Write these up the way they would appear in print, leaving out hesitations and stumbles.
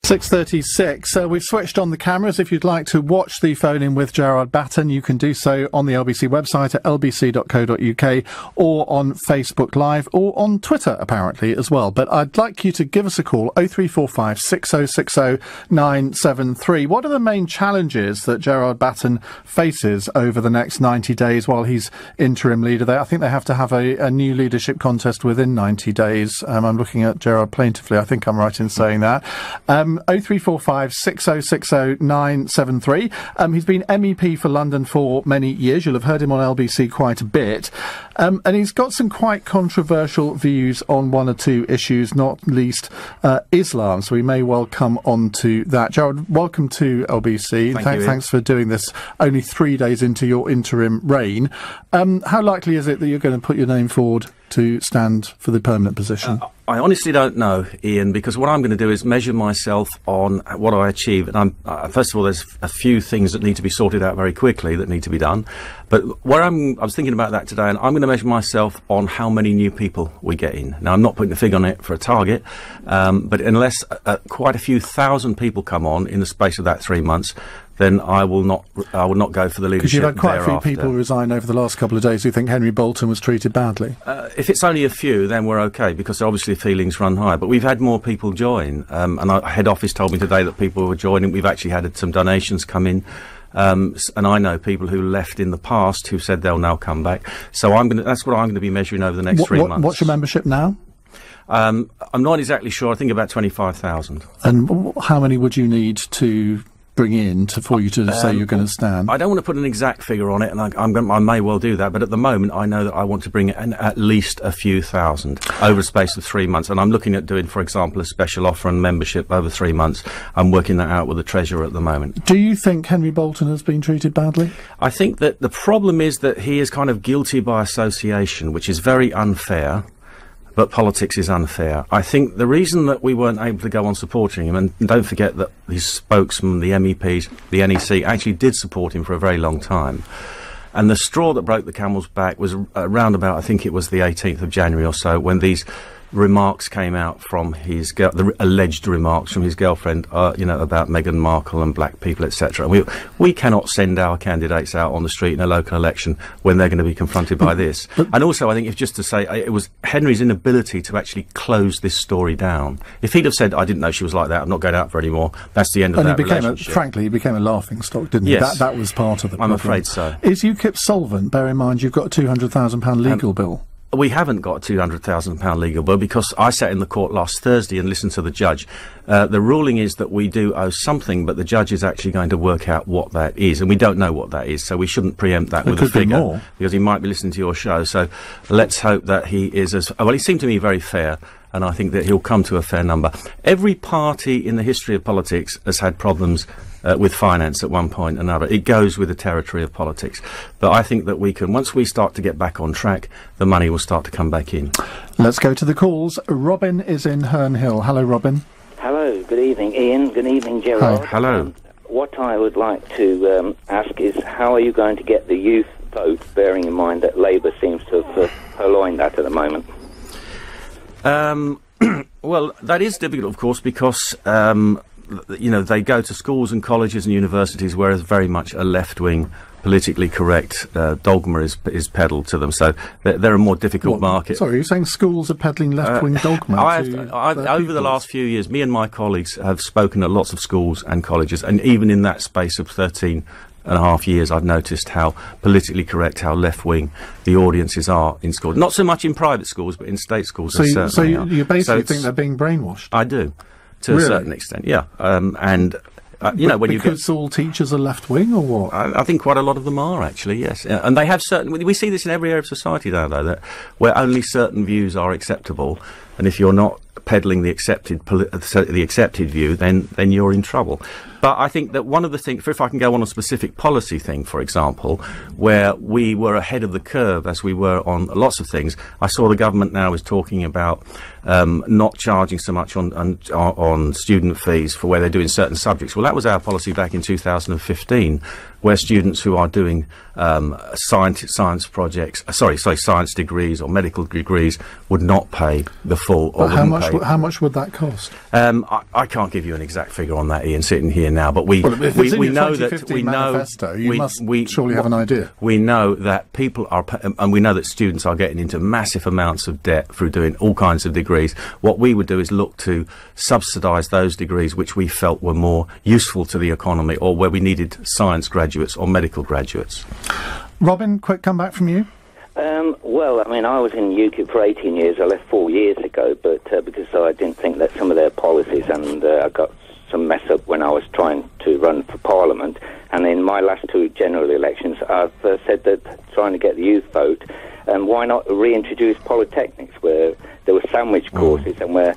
6:36. We've switched on the cameras. If you'd like to watch the phone-in with Gerard Batten, you can do so on the LBC website at lbc.co.uk or on Facebook Live or on Twitter, apparently, as well. But I'd like you to give us a call, 0345 6060 973. What are the main challenges that Gerard Batten faces over the next 90 days while he's interim leader? I think they have to have a new leadership contest within 90 days. I'm looking at Gerard plaintively. I think I'm right in saying that. 0345 6060 973. He's been MEP for London for many years. You'll have heard him on LBC quite a bit. And he's got some quite controversial views on one or two issues, not least Islam. So we may well come on to that. Gerard, welcome to LBC. Thanks for doing this only 3 days into your interim reign. How likely is it that you're going to put your name forward to stand for the permanent position? I honestly don't know, Ian, because what I'm going to do is measure myself on what I achieve. And first of all, there's a few things that need to be sorted out very quickly that need to be done. But I was thinking about that today, and I'm going to measure myself on how many new people we get in. Now, I'm not putting a figure on it for a target, but unless quite a few thousand people come on in the space of that 3 months, then I will not go for the leadership. Because you've had quite a few people resign over the last couple of days who think Henry Bolton was treated badly. If it's only a few, then we're okay, because obviously feelings run high. But we've had more people join, and our head office told me today that people were joining. We've actually had some donations come in. And I know people who left in the past who said they'll now come back. So that's what I'm going to be measuring over the next 3 months. What's your membership now? I'm not exactly sure. I think about 25,000. And how many would you need to bring in for you to say you're going to stand? I don't want to put an exact figure on it, and I may well do that, but at the moment I know that I want to bring in at least a few thousand over a space of 3 months, and I'm looking at doing, for example, a special offer and membership over 3 months. I'm working that out with the Treasurer at the moment. Do you think Henry Bolton has been treated badly? I think that the problem is that he is kind of guilty by association, which is very unfair. But politics is unfair. I think the reason that we weren't able to go on supporting him, and don't forget that his spokesman, the MEPs, the NEC, actually did support him for a very long time. And the straw that broke the camel's back was around about, I think it was the 18th of January or so, when these remarks came out from the alleged remarks from his girlfriend, about Meghan Markle and black people, etc. We cannot send our candidates out on the street in a local election when they're going to be confronted by this. And also, I think, just to say, it was Henry's inability to actually close this story down. If he'd have said, I didn't know she was like that, I'm not going out for any more, that's the end of that relationship. Frankly, he became a laughing stock, didn't he? Yes. That was part of the problem. I'm afraid so. Is UKIP solvent? Bear in mind, you've got a £200,000 legal bill. We haven't got a £200,000 legal bill because I sat in the court last Thursday and listened to the judge. The ruling is that we do owe something, but the judge is actually going to work out what that is, and we don't know what that is, so we shouldn't preempt that with a figure, because he might be listening to your show. So let's hope that he is he seemed to me very fair, and I think that he'll come to a fair number. Every party in the history of politics has had problems with finance at one point or another. It goes with the territory of politics. But I think that once we start to get back on track, the money will start to come back in. Let's go to the calls. Robin is in Herne Hill. Hello, Robin. Hello, good evening, Ian. Good evening, Gerard. Hi. Hello. What I would like to ask is, how are you going to get the youth vote, bearing in mind that Labour seems to have purloined that at the moment? Well, that is difficult, of course, because they go to schools and colleges and universities where it's very much a left-wing, politically correct dogma is peddled to them. So they're a more difficult market. Sorry, you're saying schools are peddling left-wing dogma? Over the last few years, me and my colleagues have spoken at lots of schools and colleges, and even in that space of 13.5 years, I've noticed how politically correct, how left-wing the audiences are in schools. Not so much in private schools, but in state schools. So you basically think they're being brainwashed? I do. To a certain extent, yeah. When because all teachers are left-wing, or what? I think quite a lot of them are, actually, yes. And they have we see this in every area of society now, though, that where only certain views are acceptable, and if you're not peddling the accepted view, then you're in trouble. But I think that one of the things, if I can go on a specific policy thing, for example, where we were ahead of the curve as we were on lots of things, I saw the government now is talking about not charging so much on student fees for where they're doing certain subjects. Well, that was our policy back in 2015 where students who are doing science projects, science degrees or medical degrees would not pay the full. Or how much would that cost? I can't give you an exact figure on that, Ian, sitting here now. But we know that you must surely have an idea. We know that people are, and we know that students are getting into massive amounts of debt through doing all kinds of degrees. What we would do is look to subsidise those degrees which we felt were more useful to the economy, or where we needed science graduates or medical graduates. Robin, quick comeback from you. Well, I mean, I was in UKIP for 18 years. I left 4 years ago, but because I didn't think that some of their policies, and I got some mess up when I was trying to run for Parliament. And in my last 2 general elections, I've said that trying to get the youth vote, and why not reintroduce polytechnics where there were sandwich courses and where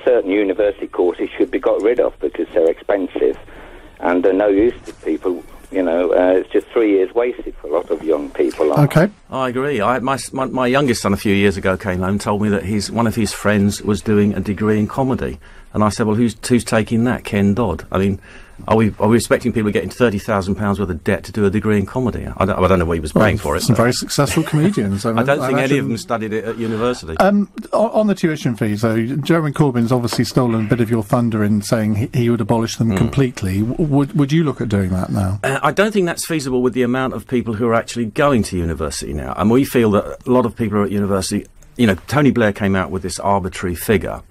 certain university courses should be got rid of because they're expensive and they're no use to people. It's just 3 years wasted for a lot of young people. Okay. I agree. My youngest son a few years ago came home and told me that one of his friends was doing a degree in comedy. And I said, well, who's taking that? Ken Dodd. I mean, are we expecting people to get into £30,000 worth of debt to do a degree in comedy? I don't know what he was paying for it. Some very successful comedians. I don't think any of them studied it at university. On the tuition fees, though, Jeremy Corbyn's obviously stolen a bit of your thunder in saying he would abolish them completely. Would you look at doing that now? I don't think that's feasible with the amount of people who are actually going to university now. And we feel that a lot of people are at university. Tony Blair came out with this arbitrary figure.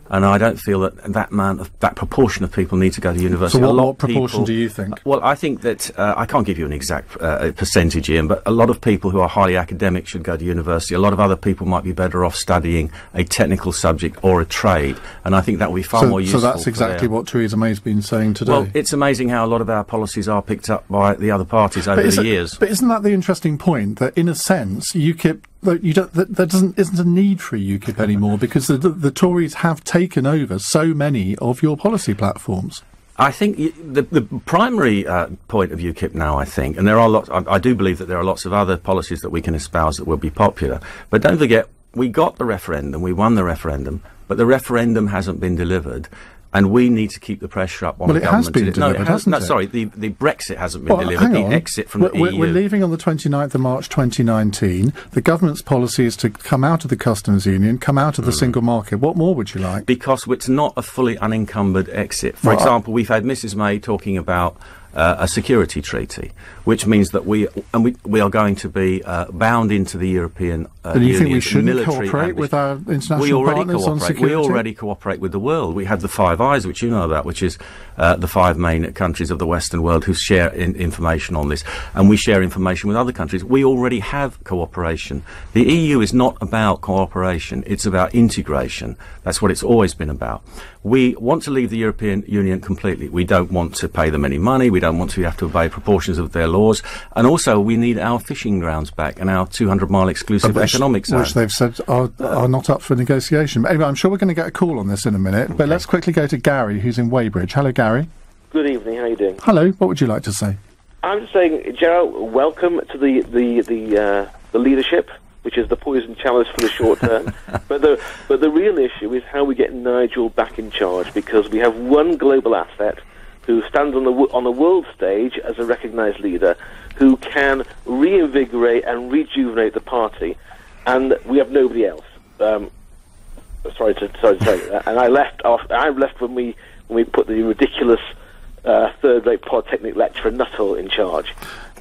And I don't feel that proportion of people need to go to university. So what proportion do you think? Well, I think that, I can't give you an exact percentage, Ian, but a lot of people who are highly academic should go to university. A lot of other people might be better off studying a technical subject or a trade. And I think that would be far more useful. So that's exactly what Theresa May's been saying today. Well, it's amazing how a lot of our policies are picked up by the other parties over the years. But isn't that the interesting point, that in a sense, UKIP... There isn't a need for a UKIP anymore because the Tories have taken over so many of your policy platforms. I think the primary point of UKIP now, and there are lots, I do believe that there are lots of other policies that we can espouse that will be popular. But don't forget, we got the referendum, we won the referendum, but the referendum hasn't been delivered. And we need to keep the pressure up on the government. Well, it has been delivered, hasn't it? No, sorry, the Brexit hasn't been delivered, the exit from the EU. We're leaving on the 29th of March 2019. The government's policy is to come out of the customs union, come out of the single market. What more would you like? Because it's not a fully unencumbered exit. For example, we've had Mrs May talking about a security treaty, which means that we are going to be bound into the European Union. Do you think we shouldn't cooperate with our international partners on security? We already cooperate with the world. We have the Five Eyes, which you know about, which is the 5 main countries of the Western world who share information on this, and we share information with other countries. We already have cooperation. The EU is not about cooperation, it's about integration. That's what it's always been about. We want to leave the European Union completely. We don't want to pay them any money. We don't want to have to obey proportions of their laws. And also, we need our fishing grounds back and our 200-mile exclusive economic zone. Which they've said are not up for negotiation. But anyway, I'm sure we're going to get a call on this in a minute. Okay. But let's quickly go to Gary, who's in Weybridge. Hello, Gary. Good evening. How are you doing? Hello. What would you like to say? I'm just saying, Gerald, welcome to the leadership, which is the poison chalice for the short term. but the real issue is how we get Nigel back in charge, because we have one global asset who stands on the world stage as a recognised leader, who can reinvigorate and rejuvenate the party, and we have nobody else. Sorry to say that. And I left when we put the ridiculous third-rate Polytechnic lecturer Nuttall in charge.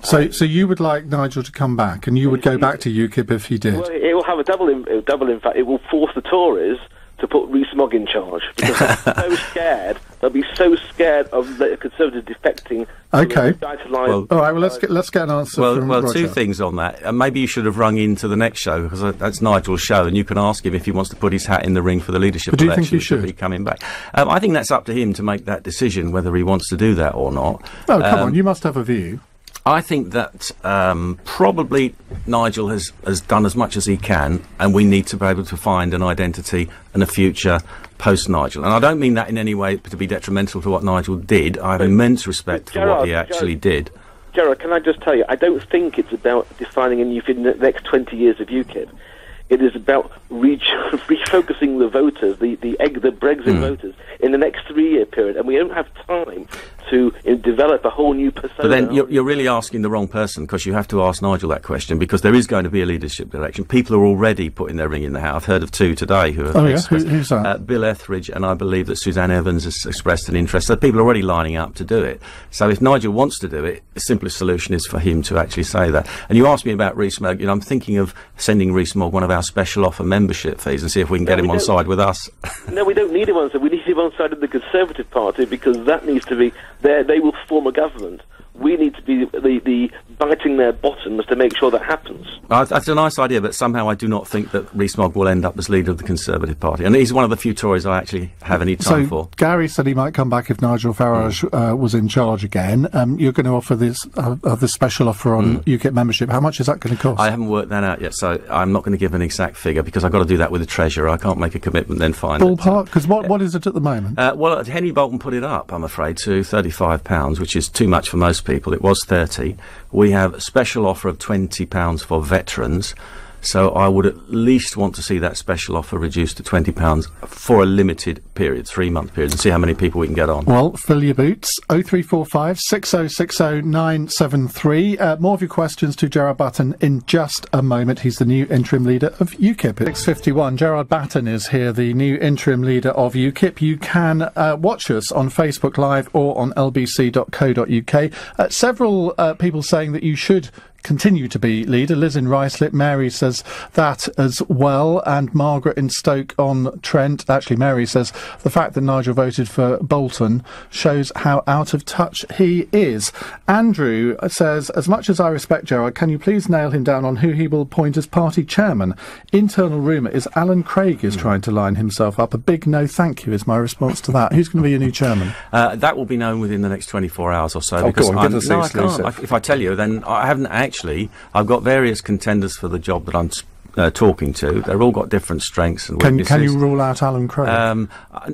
So you would like Nigel to come back, and you would go back to UKIP if he did? Well, it will have a double impact. It will force the Tories to put Rees-Mogg in charge, because they're so scared. They'll be so scared of the Conservatives defecting. Okay. All right. Well, let's get an answer. From Roger. 2 things on that. Maybe you should have rung into the next show, because that's Nigel's show, and you can ask him if he wants to put his hat in the ring for the leadership. But do you think he should be coming back? I think that's up to him to make that decision whether he wants to do that or not. Oh, come on! You must have a view. I think that probably Nigel has done as much as he can, and we need to be able to find an identity and a future post-Nigel. And I don't mean that in any way to be detrimental to what Nigel did. I have immense respect for what he actually did. Gerard, can I just tell you, I don't think it's about defining a new for the next 20 years of UKIP. It is about refocusing the voters, the Brexit voters, in the next 3-year period, and we don't have time to develop a whole new persona. But then you're really asking the wrong person, because you have to ask Nigel that question, because there is going to be a leadership election. People are already putting their ring in the hat. I've heard of two today who have expressed... Who's that? Bill Etheridge, and I believe that Suzanne Evans has expressed an interest. So people are already lining up to do it. So if Nigel wants to do it, the simplest solution is for him to actually say that. And you asked me about Rees-Mogg. I'm thinking of sending Rees-Mogg one of our special offer membership fees and see if we can get him on side with us. No, we don't need him on side. We need him on side of the Conservative Party, because that needs to be there. They will form a government. We need to be the biting their bottoms to make sure that happens. That's a nice idea, but somehow I do not think that Rees-Mogg will end up as leader of the Conservative Party. And he's one of the few Tories I actually have any time for. Gary said he might come back if Nigel Farage was in charge again. You're going to offer this special offer on UKIP membership. How much is that going to cost? I haven't worked that out yet, so I'm not going to give an exact figure, because I've got to do that with the Treasurer. I can't make a commitment then find ballpark? Because what is it at the moment? Well, Henry Bolton put it up, I'm afraid, to £35, which is too much for most people. It was 30. We have a special offer of £20 for veterans, so I would at least want to see that special offer reduced to £20 for a limited period, 3-month period, and see how many people we can get on. Well, fill your boots. 0345 6060 973. More of your questions to Gerard Batten in just a moment. He's the new interim leader of UKIP. 6:51. Gerard Batten is here, the new interim leader of UKIP. You can watch us on Facebook Live or on lbc.co.uk. Several people saying that you should continue to be leader. Liz in Ruislip, Mary says that as well, and Margaret in Stoke-on-Trent. Actually, Mary says the fact that Nigel voted for Bolton shows how out of touch he is. Andrew says, as much as I respect Gerard, can you please nail him down on who he will appoint as party chairman? Internal rumour is Alan Craig is trying to line himself up. A big no thank you is my response to that. Who's going to be your new chairman? That will be known within the next 24 hours or so. Oh, because go on, give us exclusive. If I tell you, then I haven't actually. I've got various contenders for the job that I'm talking to. They've all got different strengths and weaknesses. Can you rule out Alan Craig?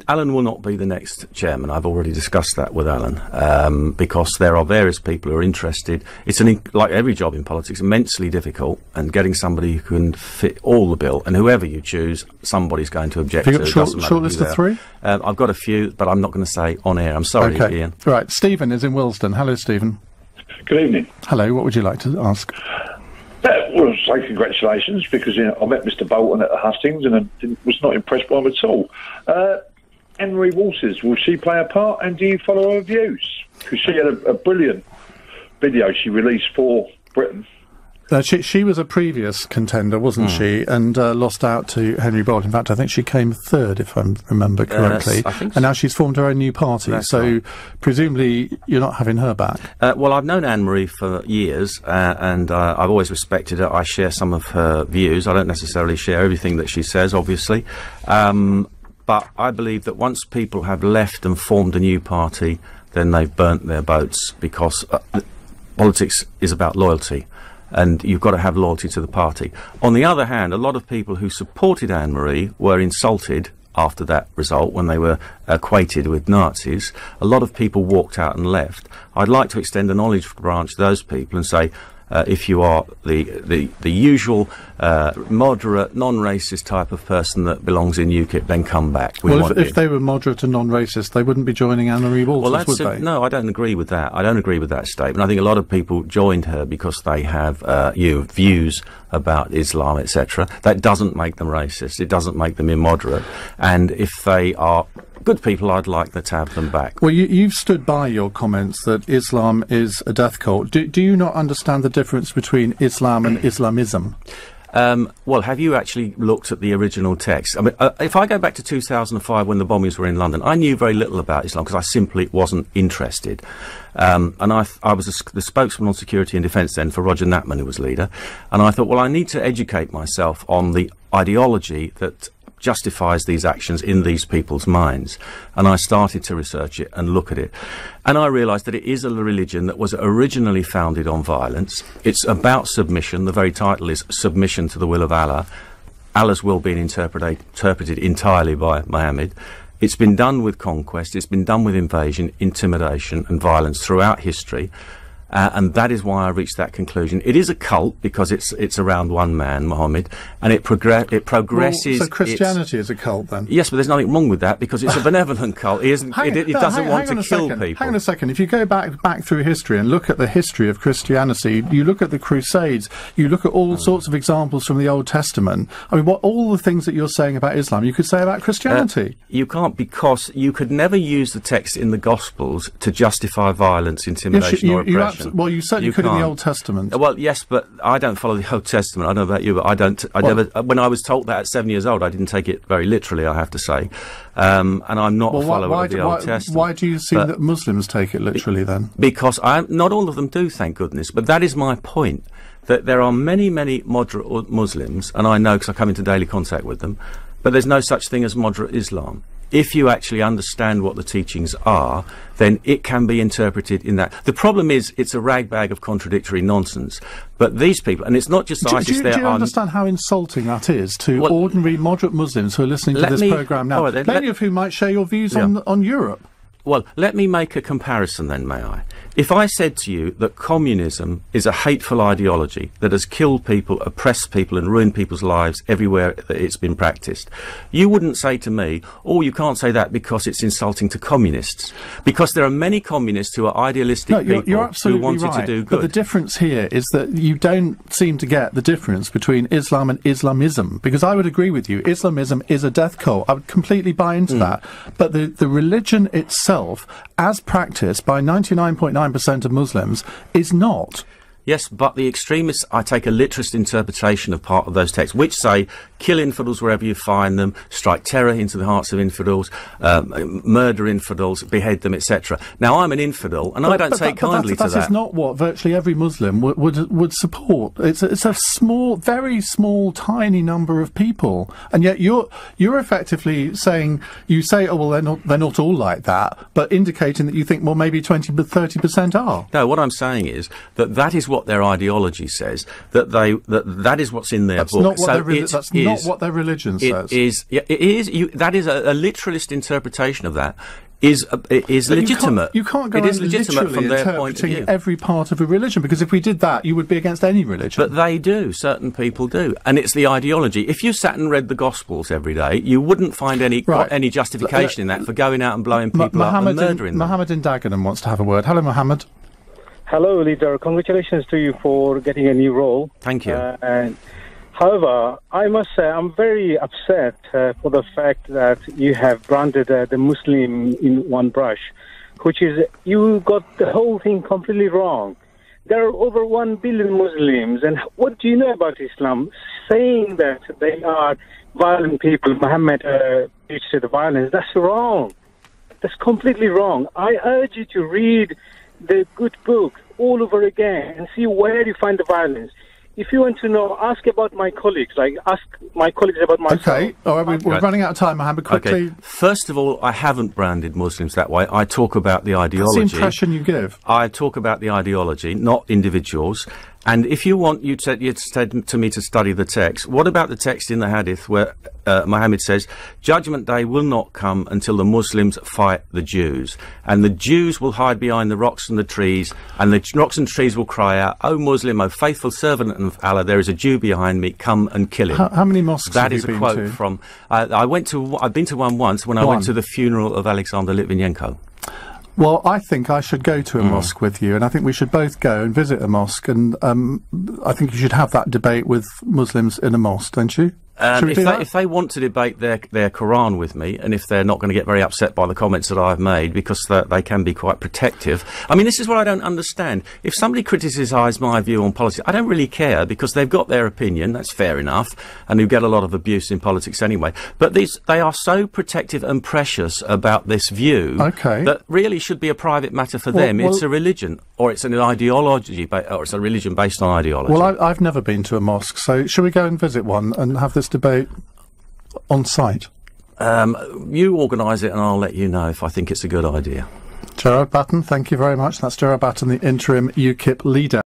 Alan will not be the next chairman. I've already discussed that with Alan, because there are various people who are interested. It's like every job in politics, immensely difficult, and getting somebody who can fit all the bill, and whoever you choose, somebody's going to object to. Have you got a short list of 3? I've got a few, but I'm not going to say on air. I'm sorry, Ian. Right, Stephen is in Willesden. Hello, Stephen. Good evening. Hello, what would you like to ask? Well, say congratulations, because I met Mr. Bolton at the hustings and I was not impressed by him at all. Anne-Marie Walters, will she play a part, and do you follow her views? Because she had a brilliant video she released for Britain. She was a previous contender, wasn't she? And lost out to Henry Bolton. In fact, I think she came 3rd, if I remember correctly. I think and now she's formed her own new party. That's so right. Presumably you're not having her back. Well, I've known Anne-Marie for years, and I've always respected her. I share some of her views. I don't necessarily share everything that she says, obviously. But I believe that once people have left and formed a new party, then they've burnt their boats, because politics is about loyalty. And you've got to have loyalty to the party. On the other hand, a lot of people who supported Anne-Marie were insulted after that result when they were equated with Nazis. A lot of people walked out and left. I'd like to extend an olive branch to those people and say, if you are the usual moderate, non-racist type of person that belongs in UKIP, then come back. If they were moderate and non-racist, they wouldn't be joining Anne-Marie Walters, would they? No, I don't agree with that. I don't agree with that statement. I think a lot of people joined her because they have views about Islam, etc. That doesn't make them racist. It doesn't make them immoderate. And if they are good people, I'd like to have them back. Well, you've stood by your comments that Islam is a death cult. Do you not understand the difference between Islam and Islamism? Well, have you actually looked at the original text? I mean, if I go back to 2005 when the bombings were in London, I knew very little about Islam because I simply wasn't interested. And I was the spokesman on security and defence then for Roger Natman, who was leader. And I thought, well, I need to educate myself on the ideology that justifies these actions in these people's minds. And I started to research it and look at it. And I realised that it is a religion that was originally founded on violence. It's about submission. The very title is Submission to the Will of Allah. Allah's will being interpreted entirely by Muhammad. It's been done with conquest. It's been done with invasion, intimidation and violence throughout history. And that is why I reached that conclusion. It is a cult because it's around one man, Mohammed, and it progresses. So Christianity is a cult, then? Yes, but there's nothing wrong with that because it's a benevolent cult. It doesn't want to kill people. Hang on a second. If you go back through history and look at the history of Christianity, you look at the Crusades, you look at all sorts of examples from the Old Testament. I mean, all the things that you're saying about Islam, you could say about Christianity. You can't, because you could never use the text in the Gospels to justify violence, intimidation, or oppression. You certainly could in the Old Testament. Well, yes, but I don't follow the Old Testament. I don't know about you, but I don't. When I was told that at 7 years old, I didn't take it very literally, I have to say. And I'm not a follower of the Old Testament. Why do you see that Muslims take it literally then? Because not all of them do, thank goodness. But that is my point. That there are many, many moderate Muslims, and I know because I come into daily contact with them, but there's no such thing as moderate Islam. If you actually understand what the teachings are, then it can be interpreted in that. The problem is it's a ragbag of contradictory nonsense. But these people, and it's not just ISIS. Do you understand how insulting that is to ordinary moderate Muslims who are listening to this programme now, many of whom might share your views on Europe? Well, let me make a comparison then, may I? If I said to you that communism is a hateful ideology that has killed people, oppressed people and ruined people's lives everywhere that it's been practiced, you wouldn't say to me, oh, you can't say that because it's insulting to communists. Because there are many communists who are idealistic people who wanted to do good. But the difference here is that you don't seem to get the difference between Islam and Islamism. Because I would agree with you, Islamism is a death cult. I would completely buy into that. But the religion itself, as practiced by 99.9% of Muslims, is not. Yes, but the extremists, I take a literist interpretation of part of those texts, which say, kill infidels wherever you find them, strike terror into the hearts of infidels, murder infidels, behead them, etc. Now, I'm an infidel, and I don't take kindly to that. That is not what virtually every Muslim would support. It's a small, very small, tiny number of people, and yet you're effectively saying, oh, well, they're not all like that, but indicating that you think, well, maybe 20 but 30% are. No, what I'm saying is that is what their ideology says, that is what's in their book. That's not what their religion says. It is. That is a literalist interpretation of that. Is legitimate. You can't go it is legitimate literally from their point of view. Every part of a religion, because if we did that, you would be against any religion. But they do. Certain people do, and it's the ideology. If you sat and read the Gospels every day, you wouldn't find any justification in that for going out and blowing people up and murdering them. Mohammed in Dagenham wants to have a word. Hello, Mohammed. Hello, leader. Congratulations to you for getting a new role. Thank you. However, I must say I'm very upset for the fact that you have branded the Muslim in one brush, which is you got the whole thing completely wrong. There are over 1 billion Muslims, and what do you know about Islam? Saying that they are violent people, Muhammad preached the violence, that's wrong. That's completely wrong. I urge you to read the good book all over again and see where you find the violence. If you want to know, ask about my colleagues. Ask my colleagues about myself. Okay, all right, we're running out of time, Mohammed. Quickly. Okay. First of all, I haven't branded Muslims that way. I talk about the ideology. That's the impression you give. I talk about the ideology, not individuals. And if you want, you said to me to study the text. What about the text in the Hadith where Muhammad says, Judgment Day will not come until the Muslims fight the Jews. And the Jews will hide behind the rocks and the trees, and the rocks and trees will cry out, O Muslim, O faithful servant of Allah, there is a Jew behind me, come and kill him. How many mosques have you been to? That is a quote from... I've been to one once when I went to the funeral of Alexander Litvinenko. Well, I think I should go to a mosque with you, and I think we should both go and visit a mosque, and I think you should have that debate with Muslims in a mosque, don't you? If they want to debate their Quran with me, and if they're not going to get very upset by the comments that I've made, because they can be quite protective. I mean, this is what I don't understand. If somebody criticises my view on politics, I don't really care, because they've got their opinion, that's fair enough, and you get a lot of abuse in politics anyway. But they are so protective and precious about this view that really should be a private matter for them. It's a religion, or it's an ideology, or it's a religion based on ideology. Well, I've never been to a mosque, so shall we go and visit one and have this debate on site? You organise it and I'll let you know if I think it's a good idea. Gerard Batten, thank you very much. That's Gerard Batten, the interim UKIP leader.